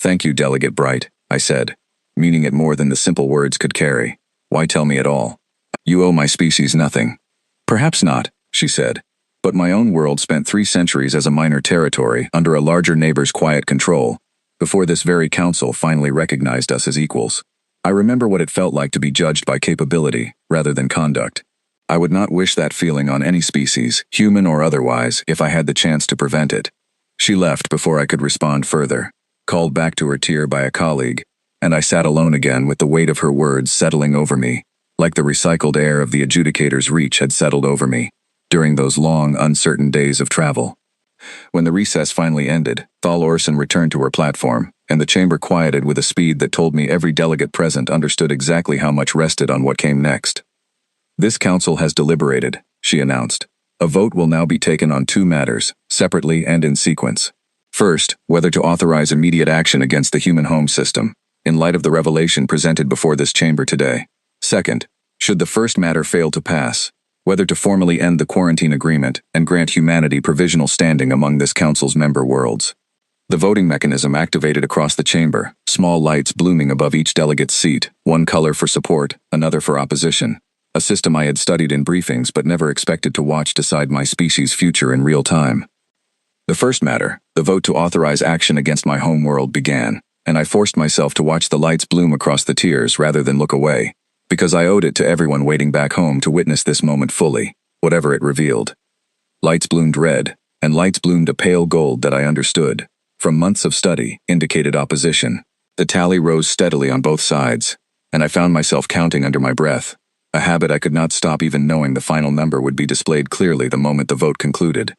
Thank you, Delegate Bright, I said, meaning it more than the simple words could carry. Why tell me at all? You owe my species nothing. Perhaps not, she said, but my own world spent 3 centuries as a minor territory under a larger neighbor's quiet control, before this very council finally recognized us as equals. I remember what it felt like to be judged by capability, rather than conduct. I would not wish that feeling on any species, human or otherwise, if I had the chance to prevent it. She left before I could respond further, called back to her tier by a colleague, and I sat alone again with the weight of her words settling over me, like the recycled air of the adjudicator's reach had settled over me, during those long, uncertain days of travel. When the recess finally ended, Thal Orson returned to her platform, and the chamber quieted with a speed that told me every delegate present understood exactly how much rested on what came next. This council has deliberated, she announced. A vote will now be taken on 2 matters, separately and in sequence. First, whether to authorize immediate action against the human home system, in light of the revelation presented before this chamber today. Second, should the first matter fail to pass, whether to formally end the quarantine agreement and grant humanity provisional standing among this council's member worlds. The voting mechanism activated across the chamber, small lights blooming above each delegate's seat, one color for support, another for opposition. A system I had studied in briefings but never expected to watch decide my species' future in real time. The first matter, the vote to authorize action against my home world, began, and I forced myself to watch the lights bloom across the tiers rather than look away, because I owed it to everyone waiting back home to witness this moment fully, whatever it revealed. Lights bloomed red, and lights bloomed a pale gold that I understood, from months of study, indicated opposition. The tally rose steadily on both sides, and I found myself counting under my breath, a habit I could not stop even knowing the final number would be displayed clearly the moment the vote concluded.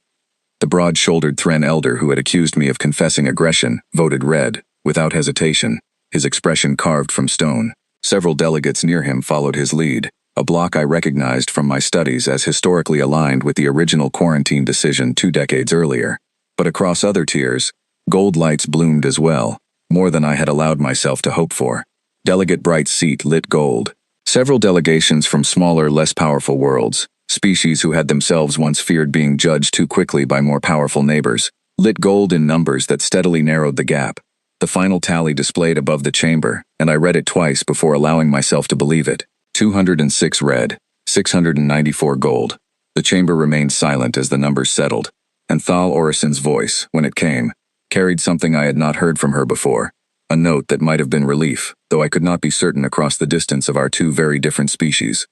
The broad-shouldered Thren Elder who had accused me of confessing aggression voted red, without hesitation, his expression carved from stone. Several delegates near him followed his lead, a block I recognized from my studies as historically aligned with the original quarantine decision 2 decades earlier. But across other tiers, gold lights bloomed as well, more than I had allowed myself to hope for. Delegate Bright's seat lit gold. Several delegations from smaller, less powerful worlds, species who had themselves once feared being judged too quickly by more powerful neighbors, lit gold in numbers that steadily narrowed the gap. The final tally displayed above the chamber, and I read it twice before allowing myself to believe it. 206 red, 694 gold. The chamber remained silent as the numbers settled, and Thal Orison's voice, when it came, carried something I had not heard from her before. A note that might have been relief, though I could not be certain across the distance of our 2 very different species.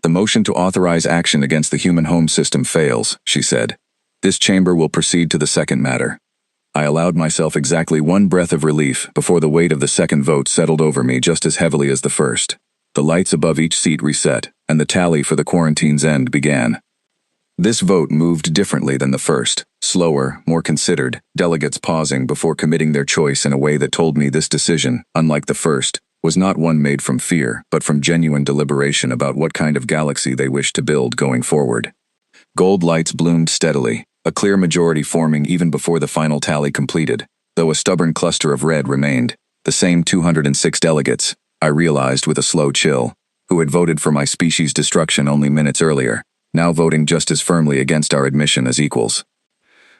The motion to authorize action against the human home system fails, she said. This chamber will proceed to the second matter. I allowed myself exactly one breath of relief before the weight of the second vote settled over me just as heavily as the first. The lights above each seat reset, and the tally for the quarantine's end began. This vote moved differently than the first, slower, more considered, delegates pausing before committing their choice in a way that told me this decision, unlike the first, was not one made from fear, but from genuine deliberation about what kind of galaxy they wished to build going forward. Gold lights bloomed steadily, a clear majority forming even before the final tally completed, though a stubborn cluster of red remained, the same 206 delegates, I realized with a slow chill, who had voted for my species' destruction only minutes earlier, now voting just as firmly against our admission as equals.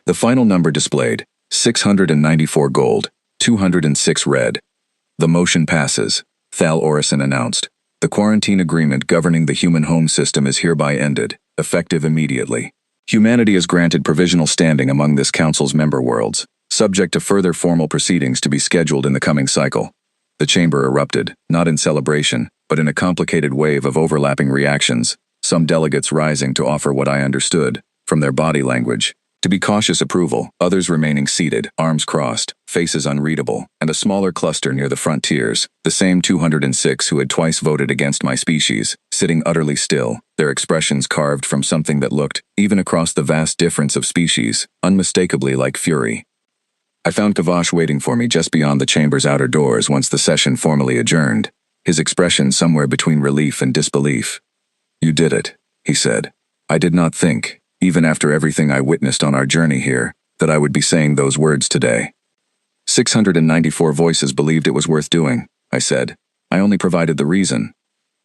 The final number displayed, 694 gold, 206 red. The motion passes, Thal Orison announced. The quarantine agreement governing the human home system is hereby ended, effective immediately. Humanity is granted provisional standing among this council's member worlds, subject to further formal proceedings to be scheduled in the coming cycle. The chamber erupted, not in celebration, but in a complicated wave of overlapping reactions, some delegates rising to offer what I understood, from their body language, to be cautious approval, others remaining seated, arms crossed, faces unreadable, and a smaller cluster near the front tiers, the same 206 who had twice voted against my species, sitting utterly still, their expressions carved from something that looked, even across the vast difference of species, unmistakably like fury. I found Kavash waiting for me just beyond the chamber's outer doors once the session formally adjourned, his expression somewhere between relief and disbelief. "You did it," he said. "I did not think, even after everything I witnessed on our journey here, that I would be saying those words today." 694 voices believed it was worth doing, I said. I only provided the reason.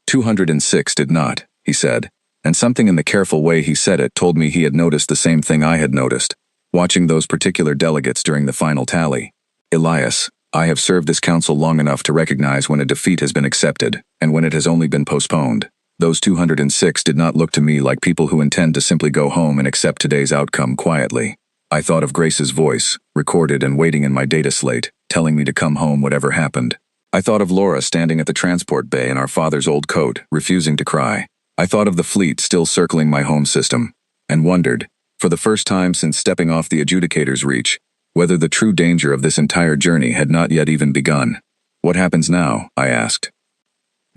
206 did not, he said, and something in the careful way he said it told me he had noticed the same thing I had noticed, watching those particular delegates during the final tally. "Elias, I have served this council long enough to recognize when a defeat has been accepted, and when it has only been postponed. Those 206 did not look to me like people who intend to simply go home and accept today's outcome quietly. I thought of Grace's voice, recorded and waiting in my data slate, telling me to come home whatever happened. I thought of Laura standing at the transport bay in our father's old coat, refusing to cry. I thought of the fleet still circling my home system, and wondered, for the first time since stepping off the adjudicator's reach, whether the true danger of this entire journey had not yet even begun. "What happens now?" I asked.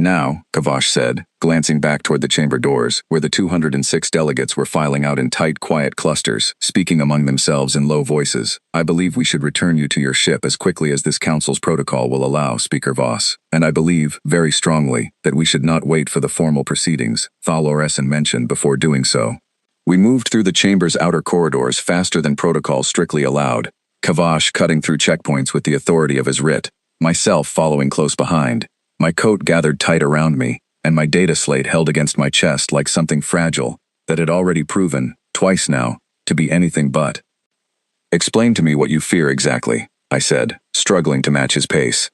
"Now," Kavash said, glancing back toward the chamber doors, where the 206 delegates were filing out in tight, quiet clusters, speaking among themselves in low voices. "I believe we should return you to your ship as quickly as this council's protocol will allow, Speaker Voss. And I believe, very strongly, that we should not wait for the formal proceedings Thal Orison mentioned before doing so." We moved through the chamber's outer corridors faster than protocol strictly allowed, Kavash cutting through checkpoints with the authority of his writ, myself following close behind. My coat gathered tight around me, and my data slate held against my chest like something fragile that had already proven, twice now, to be anything but. "Explain to me what you fear exactly," I said, struggling to match his pace.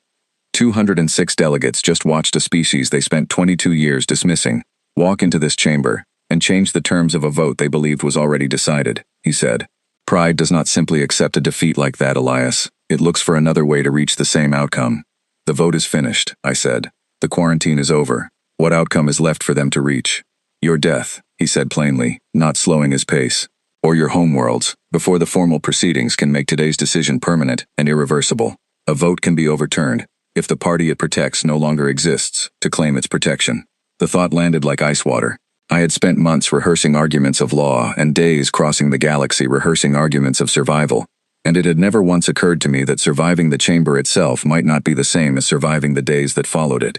206 delegates just watched a species they spent 22 years dismissing walk into this chamber and change the terms of a vote they believed was already decided, he said. "Pride does not simply accept a defeat like that, Elias. It looks for another way to reach the same outcome." "The vote is finished," I said. "The quarantine is over. What outcome is left for them to reach?" "Your death," he said plainly, not slowing his pace. "Or your homeworlds, before the formal proceedings can make today's decision permanent and irreversible. A vote can be overturned, if the party it protects no longer exists, to claim its protection." The thought landed like ice water. I had spent months rehearsing arguments of law and days crossing the galaxy rehearsing arguments of survival. And it had never once occurred to me that surviving the chamber itself might not be the same as surviving the days that followed it.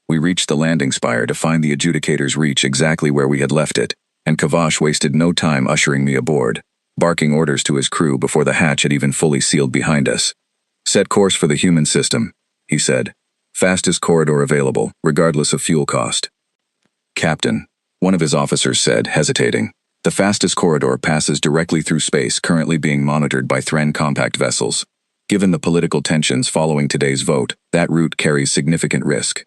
We reached the landing spire to find the adjudicator's reach exactly where we had left it, and Kavash wasted no time ushering me aboard, barking orders to his crew before the hatch had even fully sealed behind us. "Set course for the human system," he said. "Fastest corridor available, regardless of fuel cost." "Captain," one of his officers said, hesitating. "The fastest corridor passes directly through space currently being monitored by Thren compact vessels. Given the political tensions following today's vote, that route carries significant risk."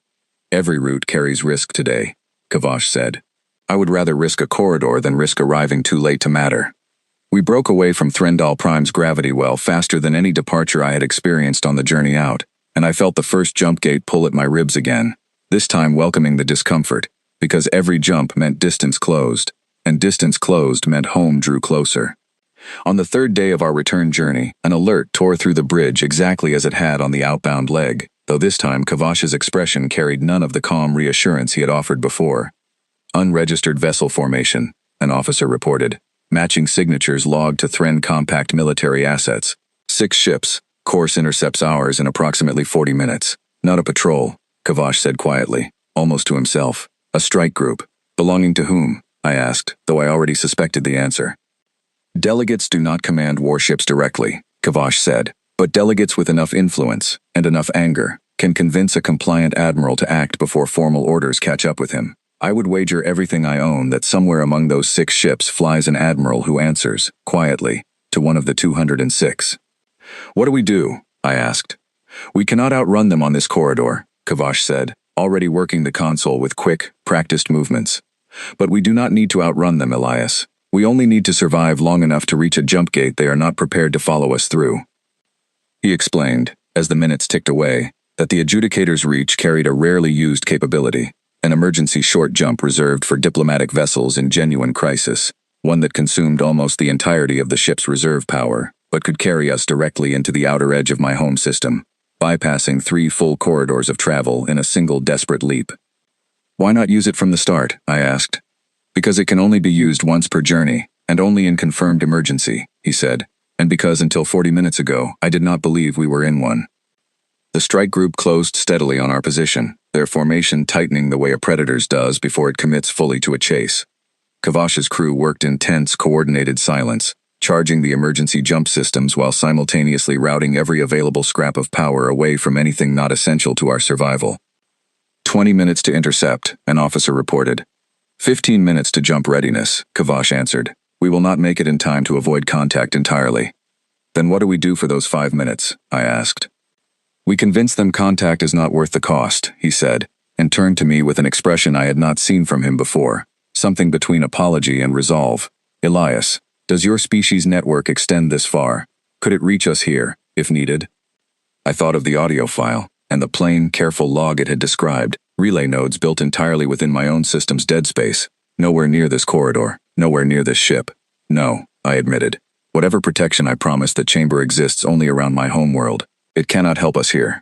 "Every route carries risk today," Kavash said. "I would rather risk a corridor than risk arriving too late to matter." We broke away from Threndal Prime's gravity well faster than any departure I had experienced on the journey out, and I felt the first jump gate pull at my ribs again, this time welcoming the discomfort, because every jump meant distance closed, and distance closed meant home drew closer. On the third day of our return journey, an alert tore through the bridge exactly as it had on the outbound leg, though this time Kavash's expression carried none of the calm reassurance he had offered before. Unregistered vessel formation, an officer reported. Matching signatures logged to Thren compact military assets. 6 ships. Course intercepts ours in approximately 40 minutes. Not a patrol, Kavash said quietly, almost to himself. A strike group. Belonging to whom? I asked, though I already suspected the answer. Delegates do not command warships directly, Kavash said, but delegates with enough influence and enough anger can convince a compliant admiral to act before formal orders catch up with him. I would wager everything I own that somewhere among those 6 ships flies an admiral who answers, quietly, to one of the 206. What do we do? I asked. We cannot outrun them on this corridor, Kavash said, already working the console with quick, practiced movements. But we do not need to outrun them, Elias. We only need to survive long enough to reach a jump gate they are not prepared to follow us through. He explained, as the minutes ticked away, that the adjudicator's reach carried a rarely used capability. An emergency short jump reserved for diplomatic vessels in genuine crisis, one that consumed almost the entirety of the ship's reserve power, but could carry us directly into the outer edge of my home system, bypassing 3 full corridors of travel in a single desperate leap. Why not use it from the start? I asked. Because it can only be used once per journey, and only in confirmed emergency, he said, and because until 40 minutes ago, I did not believe we were in one. The strike group closed steadily on our position, their formation tightening the way a predator's does before it commits fully to a chase. Kavash's crew worked in tense, coordinated silence, charging the emergency jump systems while simultaneously routing every available scrap of power away from anything not essential to our survival. 20 minutes to intercept, an officer reported. 15 minutes to jump readiness, Kavash answered. We will not make it in time to avoid contact entirely. Then what do we do for those 5 minutes? I asked. We convince them contact is not worth the cost, he said, and turned to me with an expression I had not seen from him before, something between apology and resolve. Elias, does your species network extend this far? Could it reach us here, if needed? I thought of the audio file, and the plain, careful log it had described, relay nodes built entirely within my own system's dead space. Nowhere near this corridor, nowhere near this ship. No, I admitted. Whatever protection I promised, the chamber exists only around my home world. It cannot help us here.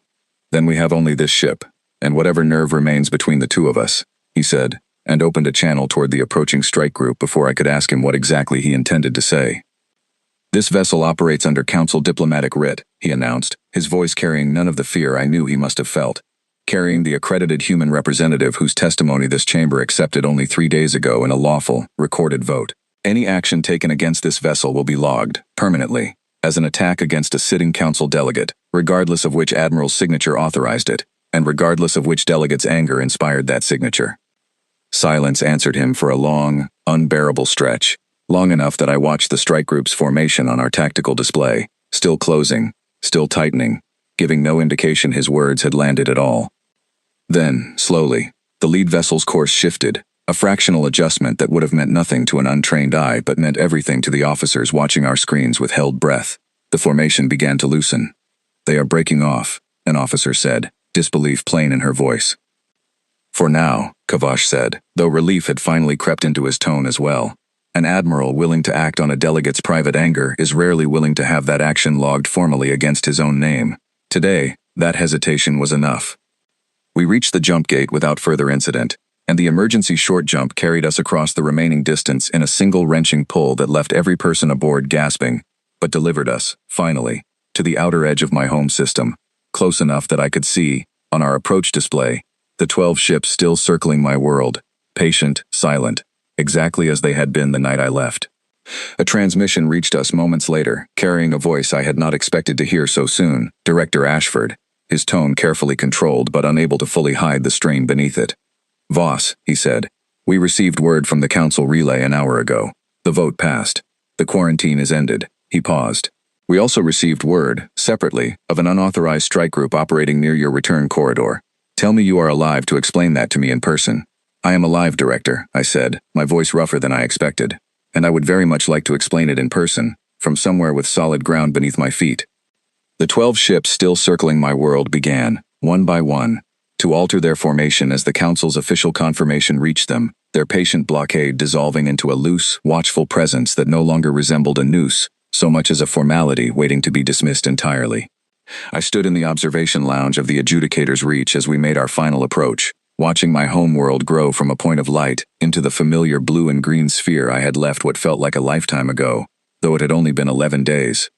Then we have only this ship, and whatever nerve remains between the two of us, he said, and opened a channel toward the approaching strike group before I could ask him what exactly he intended to say. This vessel operates under Council diplomatic writ, he announced, his voice carrying none of the fear I knew he must have felt. Carrying the accredited human representative whose testimony this chamber accepted only 3 days ago in a lawful, recorded vote. Any action taken against this vessel will be logged, permanently, as an attack against a sitting council delegate, regardless of which admiral's signature authorized it, and regardless of which delegate's anger inspired that signature. Silence answered him for a long, unbearable stretch, long enough that I watched the strike group's formation on our tactical display, still closing, still tightening, giving no indication his words had landed at all. Then, slowly, the lead vessel's course shifted, a fractional adjustment that would have meant nothing to an untrained eye but meant everything to the officers watching our screens with held breath. The formation began to loosen. They are breaking off, an officer said, disbelief plain in her voice. For now, Kavash said, though relief had finally crept into his tone as well. An admiral willing to act on a delegate's private anger is rarely willing to have that action logged formally against his own name. Today, that hesitation was enough. We reached the jump gate without further incident, and the emergency short jump carried us across the remaining distance in a single wrenching pull that left every person aboard gasping, but delivered us, finally, to the outer edge of my home system, close enough that I could see, on our approach display, the 12 ships still circling my world, patient, silent, exactly as they had been the night I left. A transmission reached us moments later, carrying a voice I had not expected to hear so soon, Director Ashford, his tone carefully controlled but unable to fully hide the strain beneath it. Voss, he said, we received word from the council relay an hour ago. The vote passed. The quarantine is ended. He paused. We also received word, separately, of an unauthorized strike group operating near your return corridor. Tell me you are alive to explain that to me in person. I am alive, Director, I said, my voice rougher than I expected. And I would very much like to explain it in person, from somewhere with solid ground beneath my feet. The 12 ships still circling my world began, one by one, to to alter their formation as the Council's official confirmation reached them, their patient blockade dissolving into a loose, watchful presence that no longer resembled a noose, so much as a formality waiting to be dismissed entirely. I stood in the observation lounge of the adjudicator's reach as we made our final approach, watching my home world grow from a point of light into the familiar blue and green sphere I had left what felt like a lifetime ago, though it had only been 11 days.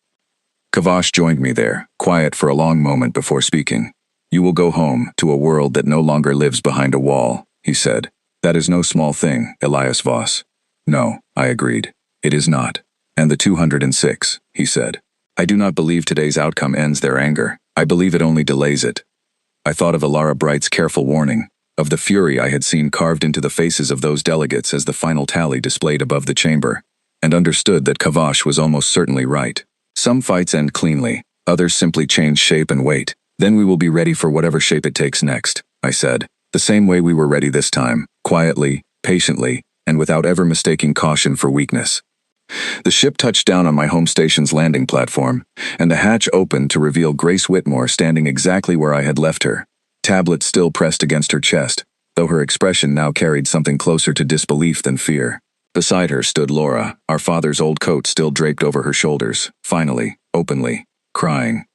Kavash joined me there, quiet for a long moment before speaking. "You will go home, to a world that no longer lives behind a wall," he said. "That is no small thing, Elias Voss." "No," I agreed. "It is not." "And the 206, he said. "I do not believe today's outcome ends their anger. I believe it only delays it." I thought of Alara Bright's careful warning, of the fury I had seen carved into the faces of those delegates as the final tally displayed above the chamber, and understood that Kavash was almost certainly right. Some fights end cleanly, others simply change shape and weight. "Then we will be ready for whatever shape it takes next," I said, the same way we were ready this time, quietly, patiently, and without ever mistaking caution for weakness. The ship touched down on my home station's landing platform, and the hatch opened to reveal Grace Whitmore standing exactly where I had left her, tablet still pressed against her chest, though her expression now carried something closer to disbelief than fear. Beside her stood Laura, our father's old coat still draped over her shoulders, finally, openly, crying.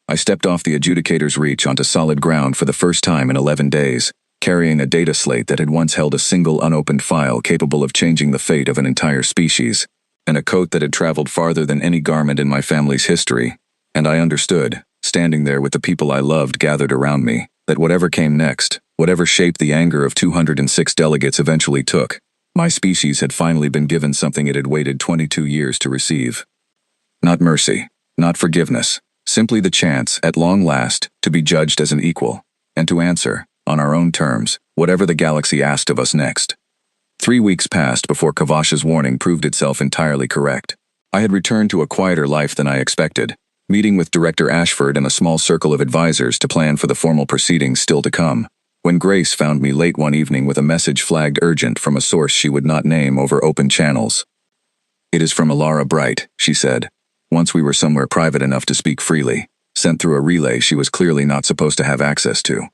I stepped off the adjudicator's reach onto solid ground for the first time in 11 days, carrying a data slate that had once held a single unopened file capable of changing the fate of an entire species, and a coat that had traveled farther than any garment in my family's history. And I understood, standing there with the people I loved gathered around me, that whatever came next, whatever shape the anger of 206 delegates eventually took, my species had finally been given something it had waited 22 years to receive. Not mercy, not forgiveness, simply the chance, at long last, to be judged as an equal, and to answer, on our own terms, whatever the galaxy asked of us next. 3 weeks passed before Kavash's warning proved itself entirely correct. I had returned to a quieter life than I expected, meeting with Director Ashford and a small circle of advisors to plan for the formal proceedings still to come, when Grace found me late one evening with a message flagged urgent from a source she would not name over open channels. "It is from Alara Bright," she said, once we were somewhere private enough to speak freely, sent through a relay she was clearly not supposed to have access to.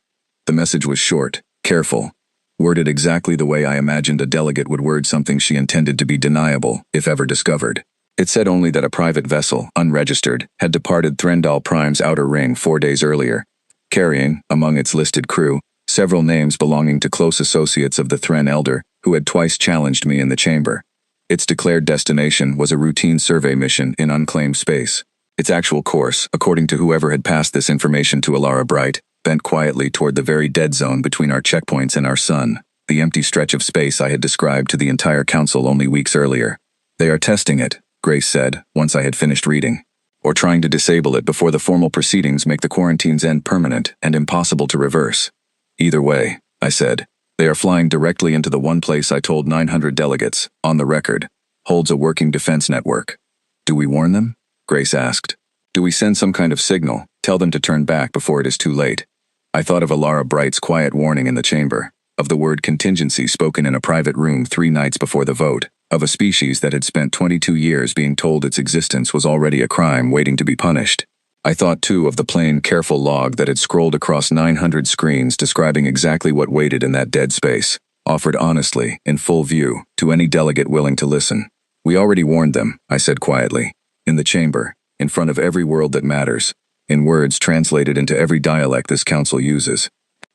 The message was short, careful, worded exactly the way I imagined a delegate would word something she intended to be deniable, if ever discovered. It said only that a private vessel, unregistered, had departed Threndal Prime's outer ring 4 days earlier, carrying, among its listed crew, several names belonging to close associates of the Thren Elder, who had twice challenged me in the chamber. Its declared destination was a routine survey mission in unclaimed space. Its actual course, according to whoever had passed this information to Alara Bright, bent quietly toward the very dead zone between our checkpoints and our sun, the empty stretch of space I had described to the entire council only weeks earlier. "They are testing it," Grace said, once I had finished reading, "or trying to disable it before the formal proceedings make the quarantine's end permanent and impossible to reverse." "Either way," I said, "they are flying directly into the one place I told 900 delegates, on the record, holds a working defense network." "Do we warn them?" Grace asked. "Do we send some kind of signal, tell them to turn back before it is too late?" I thought of Alara Bright's quiet warning in the chamber, of the word contingency spoken in a private room 3 nights before the vote, of a species that had spent 22 years being told its existence was already a crime waiting to be punished. I thought too of the plain, careful log that had scrolled across 900 screens describing exactly what waited in that dead space, offered honestly, in full view, to any delegate willing to listen. "We already warned them," I said quietly, "in the chamber, in front of every world that matters, in words translated into every dialect this council uses.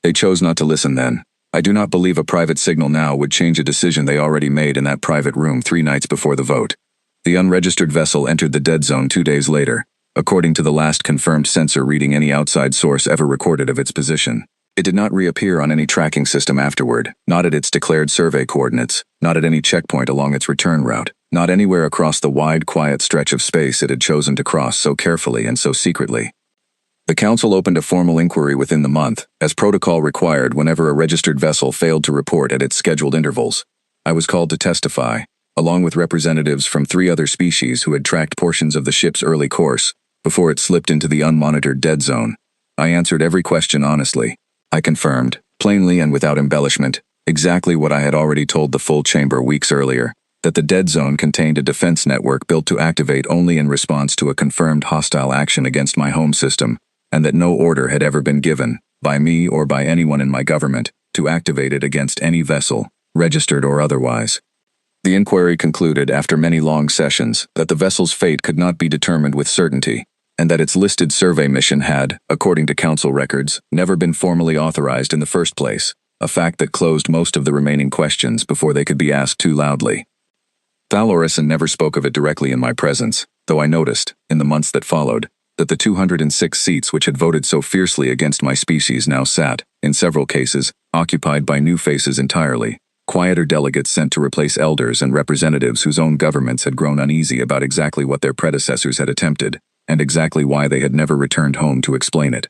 They chose not to listen then. I do not believe a private signal now would change a decision they already made in that private room 3 nights before the vote." The unregistered vessel entered the dead zone 2 days later, according to the last confirmed sensor reading any outside source ever recorded of its position. It did not reappear on any tracking system afterward, not at its declared survey coordinates, not at any checkpoint along its return route, not anywhere across the wide, quiet stretch of space it had chosen to cross so carefully and so secretly. The council opened a formal inquiry within the month, as protocol required whenever a registered vessel failed to report at its scheduled intervals. I was called to testify, along with representatives from 3 other species who had tracked portions of the ship's early course, before it slipped into the unmonitored dead zone. I answered every question honestly. I confirmed, plainly and without embellishment, exactly what I had already told the full chamber weeks earlier, that the dead zone contained a defense network built to activate only in response to a confirmed hostile action against my home system, and that no order had ever been given, by me or by anyone in my government, to activate it against any vessel, registered or otherwise. The inquiry concluded after many long sessions that the vessel's fate could not be determined with certainty, and that its listed survey mission had, according to council records, never been formally authorized in the first place, a fact that closed most of the remaining questions before they could be asked too loudly. Thalorison never spoke of it directly in my presence, though I noticed, in the months that followed, that the 206 seats which had voted so fiercely against my species now sat, in several cases, occupied by new faces entirely, quieter delegates sent to replace elders and representatives whose own governments had grown uneasy about exactly what their predecessors had attempted, and exactly why they had never returned home to explain it.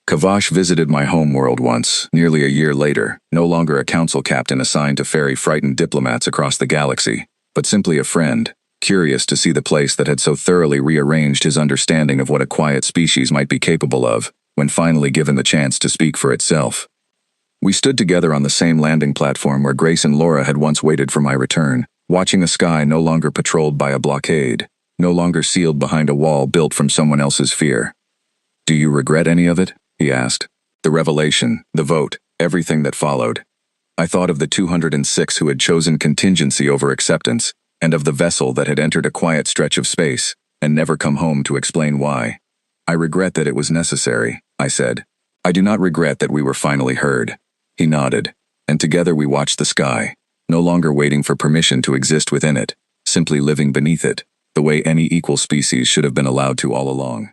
Kavash visited my home world once, nearly a year later, no longer a council captain assigned to ferry frightened diplomats across the galaxy, but simply a friend, curious to see the place that had so thoroughly rearranged his understanding of what a quiet species might be capable of, when finally given the chance to speak for itself. We stood together on the same landing platform where Grace and Laura had once waited for my return, watching a sky no longer patrolled by a blockade, no longer sealed behind a wall built from someone else's fear. "Do you regret any of it?" he asked. "The revelation, the vote, everything that followed." I thought of the 206 who had chosen contingency over acceptance, and of the vessel that had entered a quiet stretch of space, and never come home to explain why. "I regret that it was necessary," I said. "I do not regret that we were finally heard." He nodded, and together we watched the sky, no longer waiting for permission to exist within it, simply living beneath it, the way any equal species should have been allowed to all along.